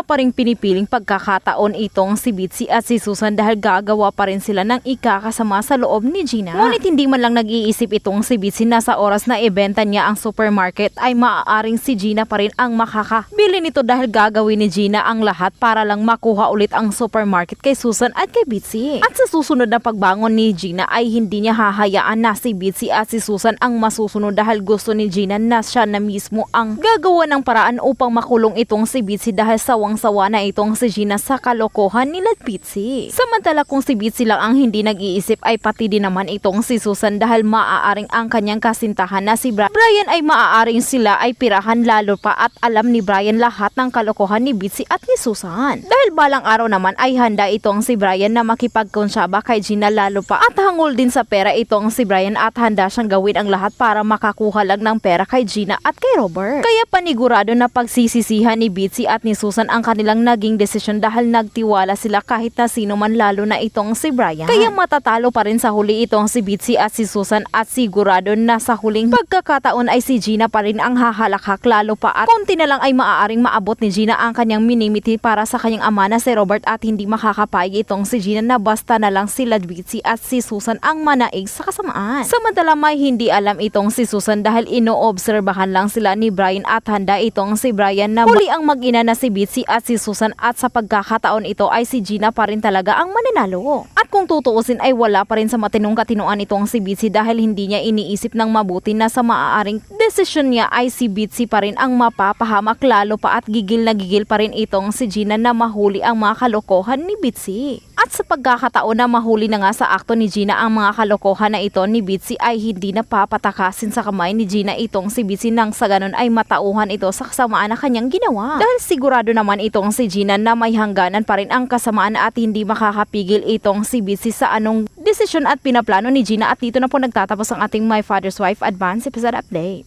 wala pa ring pinipiling pagkakataon itong si Bitsy at si Susan dahil gagawa pa rin sila ng ikakasama sa loob ni Gina. Ngunit hindi man lang nag-iisip itong si Bitsy na sa oras na ibenta niya ang supermarket ay maaaring si Gina pa rin ang makakabili nito dahil gagawin ni Gina ang lahat para lang makuha ulit ang supermarket kay Susan at kay Bitsy. At sa susunod na pagbangon ni Gina ay hindi niya hahayaan na si Bitsy at si Susan ang masusunod dahil gusto ni Gina na siya na mismo ang gagawa ng paraan upang makulong itong si Bitsy dahil sawang-sawa na itong si Gina sa kalokohan nila Bitsy. Samantala kung si Bitsy lang ang hindi nag-iisip ay pati din naman itong si Susan dahil maaaring ang kanyang kasintahan na si Brian ay maaaring sila ay pirahan lalo pa at alam ni Brian lahat ng kalokohan ni Bitsy at ni Susan. Dahil balang araw naman ay handa itong si Brian na makipagkonsyaba kay Gina lalo pa at hangol din sa pera itong si Brian at handa siyang gawin ang lahat para makakuha lang ng pera kay Gina at kay Robert. Kaya panigurado na pagsisisihan ni Bitsy at ni Susan ang kanilang naging desisyon dahil nagtiwala sila kahit na sino man lalo na itong si Brian. Kaya matatalo pa rin sa huli itong si Bitsy at si Susan at sigurado na sa huling pagkakataon ay si Gina pa rin ang hahalakhak lalo pa at konti na lang ay maaaring maabot ni Gina ang kanyang minimiti para sa kanyang ama na si Robert at hindi makakapayag itong si Gina na basta na lang sila Bitsy at si Susan ang manaig sa kasamaan. Samantala may hindi alam itong si Susan dahil inoobserbahan lang sila ni Brian at handa itong si Brian na muli ang mag-ina na si Bitsy at si Susan at sa pagkakataon ito ay si Gina pa rin talaga ang mananalo. At kung tutuusin ay wala pa rin sa matinong katinuan itong si Bitsy dahil hindi niya iniisip ng mabuti na sa maaaring desisyon niya ay si Bitsy pa rin ang mapapahamak lalo pa at gigil na gigil pa rin itong si Gina na mahuli ang mga kalokohan ni Bitsy. At sa pagkakataon na mahuli na nga sa akto ni Gina ang mga kalokohan na ito ni Bitsy ay hindi na papatakasin sa kamay ni Gina itong si Bitsy nang sa ganun ay matauhan ito sa kasamaan na kanyang ginawa. Dahil sigurado naman itong si Gina na may hangganan pa rin ang kasamaan at hindi makakapigil itong si Bitsy sa anong desisyon at pinaplano ni Gina at dito na po nagtatapos ang ating My Father's Wife Advance Episode Update.